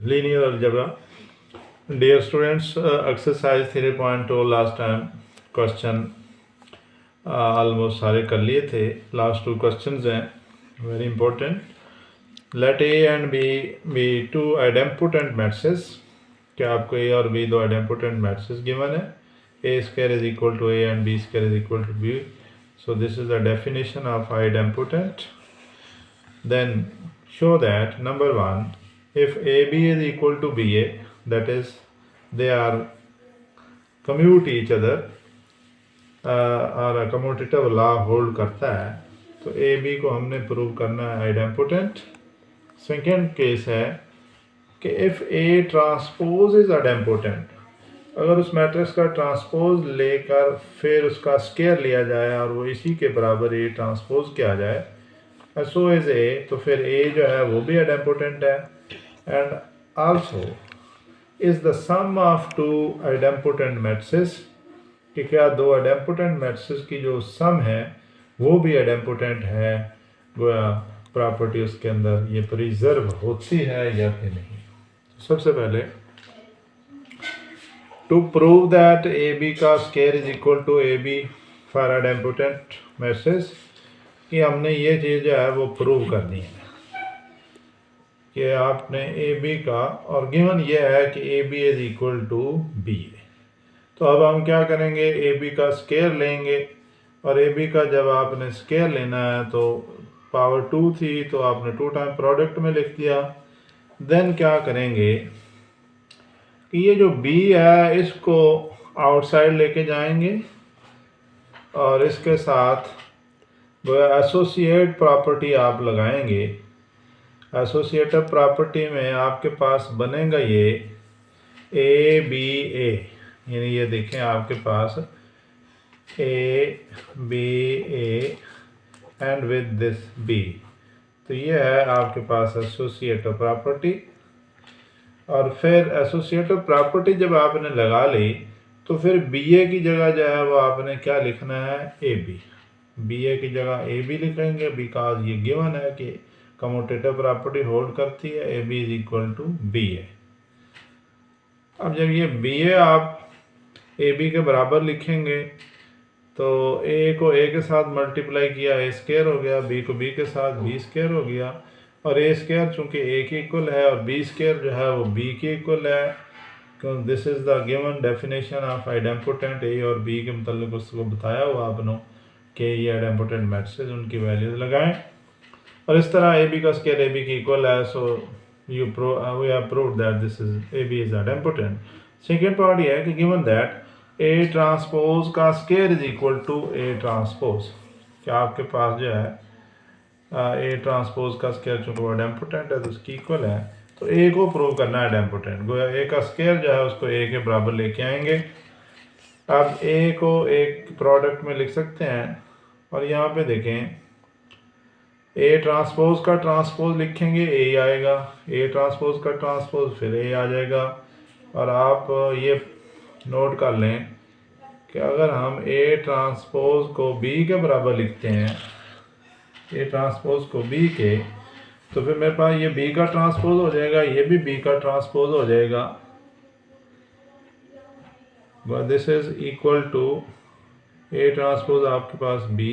linear algebra. Dear students, exercise 3.2 last time question almost सारे कर लिए थे. Last two questions हैं very important. Let A and B be two idempotent matrices. क्या आपको A और B दो idempotent matrices given है. A square is equal to A and B square is equal to B. So this is the definition of idempotent. Then show that number one, if AB is equal to BA, that is they are commute each other और commutative law hold करता है, तो AB को हमने prove करना है idempotent. Second case है कि if A transpose is idempotent, अगर उस मैट्रिक्स का ट्रांसपोज लेकर फिर उसका स्केयर लिया जाए और वो इसी के बराबर A ट्रांसपोज किया जाए, सो इज A, तो फिर A जो है वो भी idempotent है. And also is the sum of two idempotent matrices, कि क्या दो idempotent मैट्रिसेस की जो सम है वो भी idempotent है, गोया प्रॉपर्टी उसके अंदर ये प्रिजर्व होती है या फिर नहीं. सबसे पहले to prove that A B का square is equal to A B for idempotent matrices, कि हमने ये चीज़ जो है वो प्रूव करनी है कि आपने ए बी का, और गिवन ये है कि A B is equal to B. तो अब हम क्या करेंगे, ए बी का स्केयर लेंगे, और ए बी का जब आपने स्केयर लेना है तो पावर 2 थी तो आपने 2 टाइम प्रोडक्ट में लिख दिया. देन क्या करेंगे कि ये जो बी है इसको आउटसाइड लेके जाएंगे और इसके साथ एसोसिएट प्रॉपर्टी आप लगाएंगे. एसोसिएटिव प्रॉपर्टी में आपके पास बनेगा ये ए बी ए, यानी ये देखें आपके पास A B A and with this B, तो ये है आपके पास एसोसिएटिव प्रॉपर्टी. और फिर एसोसिएटिव प्रॉपर्टी जब आपने लगा ली तो फिर बी ए की जगह जो है वो आपने क्या लिखना है, ए बी. बी ए की जगह ए बी लिखेंगे बिकॉज ये गिवन है कि कम्यूटेटिव प्रॉपर्टी होल्ड करती है A B is equal to B A. अब जब ये बी ए आप ए बी के बराबर लिखेंगे तो ए को ए के साथ मल्टीप्लाई किया ए स्क्वायर हो गया, बी को बी के साथ बी स्क्वायर हो गया, और ए स्क्वायर चूँकि ए के इक्वल है और बी स्क्वायर जो है वो बी के इक्वल है, क्योंकि this is the given definition of idempotent. ए और बी के मतलब उसको बताया हुआ आपने कि ये idempotent मैट्रिसेस, उनकी वैल्यूज लगाएं, और इस तरह ए बी का स्क्वायर ए बी के इक्वल है. So we have proved that this is A B is idempotent. Second part ये है कि गिवन दैट ए ट्रांसपोज का square is equal to A transpose, क्या आपके पास जो है ए ट्रांसपोज का स्क्वायर चूँकि वो idempotent है तो उसकी इक्वल है, तो ए को प्रूव करना है idempotent. गोया ए का स्क्वायर जो है उसको ए के बराबर लेके आएंगे. अब ए को एक प्रोडक्ट में लिख सकते हैं, और यहाँ पे देखें ए ट्रांसपोज का ट्रांसपोज लिखेंगे ए आएगा, ए ट्रांसपोज का ट्रांसपोज फिर ए आ जाएगा. और आप ये नोट कर लें कि अगर हम ए ट्रांसपोज को बी के बराबर लिखते हैं, ए ट्रांसपोज को बी के, तो फिर मेरे पास ये बी का ट्रांसपोज हो जाएगा, ये भी बी का ट्रांसपोज हो जाएगा. This is equal to A transpose आपके पास बी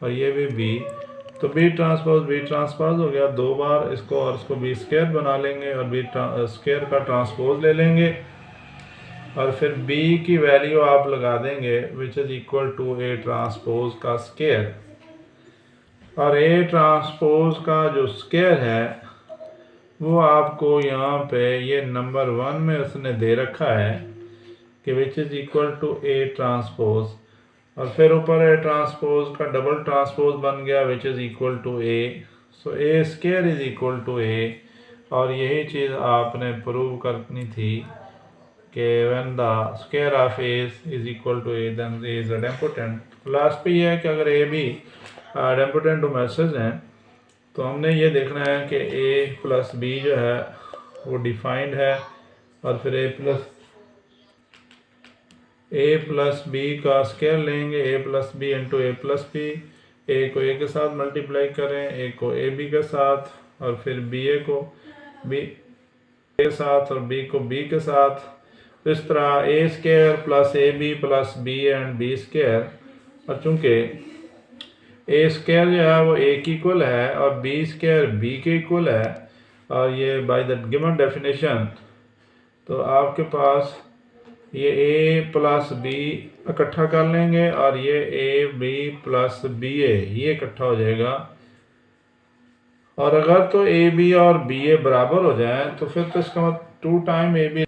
और ये भी बी, तो बी ट्रांसपोज हो गया. दो बार इसको और इसको बी स्क्वायर बना लेंगे और बी स्क्वायर का ट्रांसपोज ले लेंगे, और फिर बी की वैल्यू आप लगा देंगे which is equal to A transpose का स्क्वायर. और ए ट्रांसपोज का जो स्क्वायर है वो आपको यहाँ पे ये नंबर 1 में उसने दे रखा है कि which is equal to A transpose, और फिर ऊपर ए ट्रांसपोज का डबल ट्रांसपोज बन गया which is equal to A. So A square is equal to A, और यही चीज़ आपने प्रूव करनी थी कि when the square of A is equal to A then A is idempotent. Last पे ये है कि अगर ए बी idempotent मैट्रिसेस हैं तो हमने ये देखना है कि ए प्लस बी जो है वो डिफाइंड है, और फिर ए प्लस बी का स्क्वायर लेंगे, ए प्लस बी इंटू ए प्लस बी. ए को ए के साथ मल्टीप्लाई करें, ए को ए बी के साथ, और फिर बी ए को बी के साथ और b को b के साथ। इस तरह a square plus A B plus B and B square, और चूँकि ए स्क्वायर जो है वो ए की इक्वल है और बी स्क्वायर बी के इक्वल है, और ये बाय द गिवन डेफिनेशन, तो आपके पास ये ए प्लस बी इकट्ठा कर लेंगे और ये ए बी प्लस बी ए ये इकट्ठा हो जाएगा। और अगर तो ए बी और बी ए बराबर हो जाए तो फिर तो इसका मतलब 2 time A B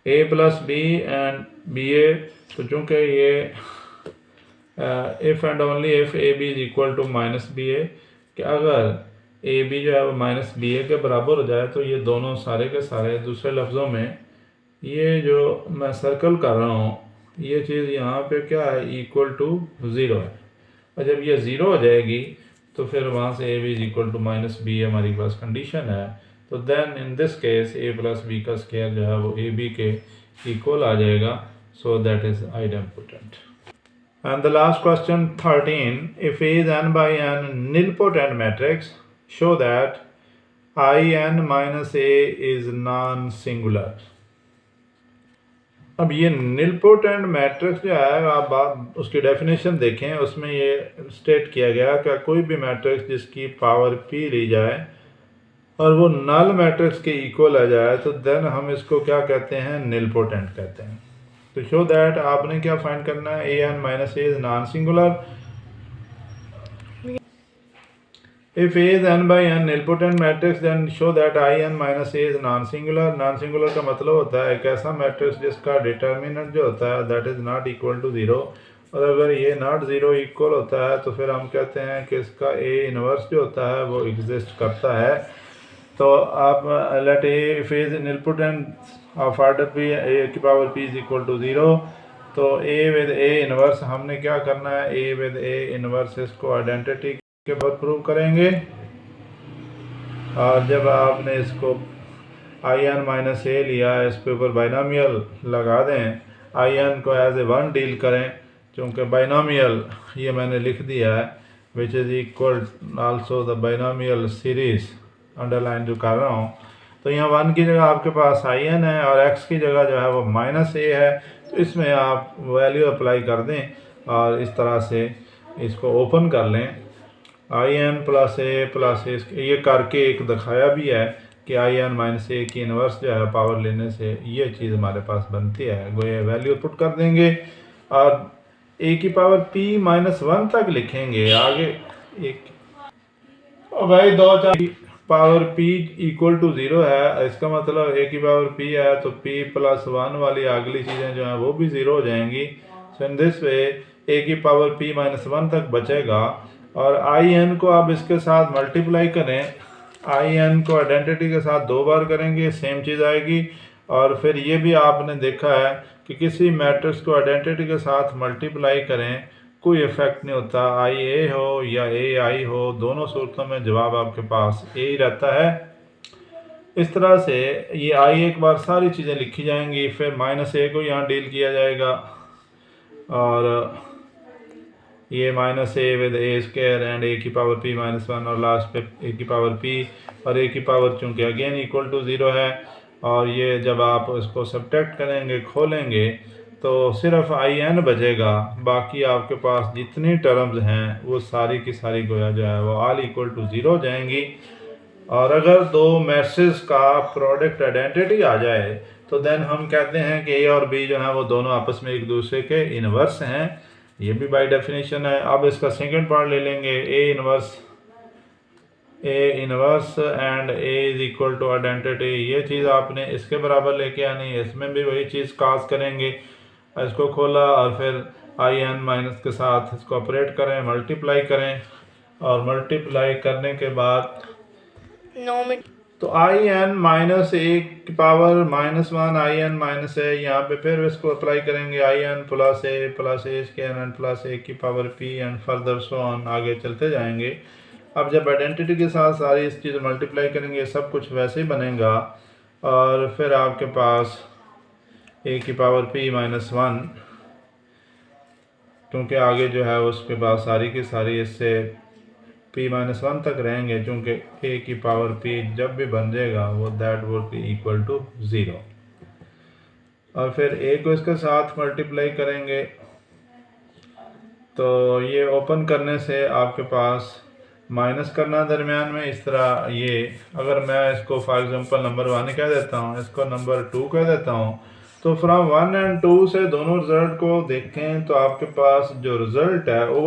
A plus B and B A. तो चूँकि ये if and only if A B is equal to minus B A, कि अगर ए बी जो है वो माइनस बी ए के बराबर हो जाए तो ये दोनों सारे के सारे, दूसरे लफ्ज़ों में ये जो मैं सर्कल कर रहा हूँ ये चीज़ यहाँ पे क्या है, इक्वल टू 0 है। और जब ये 0 हो जाएगी तो फिर वहाँ से A B is equal to minus B हमारी पास कंडीशन है। तो then in this case A plus B का स्क्वायर जो है वो ए बी के इक्वल आ जाएगा। So that is idempotent. And the last question 13, if A is n by n nilpotent matrix, show that in minus a is non-singular। अब ये nilpotent matrix जो है आप उसकी डेफिनेशन देखें, उसमें ये स्टेट किया गया कि कोई भी मैट्रिक्स जिसकी पावर p ली जाए और वो नल मैट्रिक्स के इक्वल आ जाए तो देन हम इसको क्या कहते हैं, nilpotent कहते हैं। तो शो दैट आपने क्या फाइंड करना है, A N minus A is non singular. If A is n by n nilpotent matrix then show that I N minus A is non singular. Non singular का मतलब होता है एक ऐसा मैट्रिक्स जिसका डिटर्मिनेंट जो होता है that is not equal to 0, और अगर ये नॉट 0 इक्वल होता है तो फिर हम कहते हैं कि इसका ए इनवर्स जो होता है वो एग्जिस्ट करता है। तो आप let A if A is nilpotent of order P A की power P is equal to 0, तो ए विद ए इनवर्स हमने क्या करना है, ए विद ए इनवर्स इसको आइडेंटिटी के बाद प्रूव करेंगे। और जब आपने इसको आई एन माइनस ए लिया है, इसके ऊपर बाइनोमियल लगा दें, आई एन को एज ए 1 डील करें, क्योंकि बाइनोमियल ये मैंने लिख दिया है विच is equal also the binomial series underline जो कर रहा हूँ। तो यहाँ 1 की जगह आपके पास आई एन है और x की जगह जो है वो माइनस ए है, तो इसमें आप वैल्यू अप्लाई कर दें और इस तरह से इसको ओपन कर लें। आई एन प्लस ए ये करके एक दिखाया भी है कि आई एन माइनस ए की इन्वर्स जो है पावर लेने से ये चीज़ हमारे पास बनती है। वो ये वैल्यू पुट कर देंगे और ए की पावर p माइनस 1 तक लिखेंगे आगे एक, और भाई 2 पावर p इक्वल टू 0 है, इसका मतलब a की पावर p है तो p प्लस 1 वाली अगली चीज़ें जो हैं वो भी 0 हो जाएंगी। सो इन दिस वे a की पावर p माइनस 1 तक बचेगा। और आई एन को आप इसके साथ मल्टीप्लाई करें, आई एन को आइडेंटिटी के साथ 2 बार करेंगे सेम चीज़ आएगी। और फिर ये भी आपने देखा है कि किसी मैट्रिक्स को आइडेंटिटी के साथ मल्टीप्लाई करें कोई इफेक्ट नहीं होता, आई ए हो या ए आई हो, दोनों सूरतों में जवाब आपके पास ए ही रहता है। इस तरह से ये आई एक बार सारी चीज़ें लिखी जाएंगी, फिर माइनस ए को यहाँ डील किया जाएगा और ये minus A with A square and A की पावर p माइनस 1 और लास्ट पे ए की पावर p, और ए की पावर चूँकि अगेन इक्वल टू 0 है। और ये जब आप इसको सब्ट्रैक्ट करेंगे खोलेंगे तो सिर्फ आई एन बचेगा, बाकी आपके पास जितनी टर्म्स हैं वो सारी की सारी गोया जो है वो ऑल इक्वल टू 0 हो जाएंगी। और अगर 2 मैट्रिक्स का प्रोडक्ट आइडेंटिटी आ जाए तो देन हम कहते हैं कि ए और बी जो है वो दोनों आपस में एक दूसरे के इनवर्स हैं, ये भी बाय डेफिनेशन है। अब इसका सेकंड पार्ट ले लेंगे, A inverse and A is equal to identity, ये चीज़ आपने इसके बराबर लेके आनी है, इसमें भी वही चीज़ काज करेंगे। इसको खोला और फिर आई एन माइनस के साथ इसको ऑपरेट करें, मल्टीप्लाई करें, और मल्टीप्लाई करने के बाद तो आई एन माइनस ए की power minus 1 I N minus A, यहाँ पे फिर इसको अप्लाई करेंगे I N plus A square N plus A की power P and further so on, आगे चलते जाएंगे। अब जब आइडेंटिटी के साथ सारी इस चीज़ मल्टीप्लाई करेंगे सब कुछ वैसे ही बनेगा, और फिर आपके पास ए की पावर p माइनस 1, क्योंकि आगे जो है उसके पास सारी की सारी इससे p-1 तक रहेंगे, चूँकि a की पावर p जब भी बन जाएगा वो that would be equal to 0। और फिर a को इसके साथ मल्टीप्लाई करेंगे तो ये ओपन करने से आपके पास माइनस करना दरमियान में इस तरह, ये अगर मैं इसको फॉर एग्जांपल नंबर 1 कह देता हूँ, इसको नंबर 2 कह देता हूँ, तो फ्रॉम 1 और 2 से दोनों रिजल्ट को देखें तो आपके पास जो रिजल्ट है वो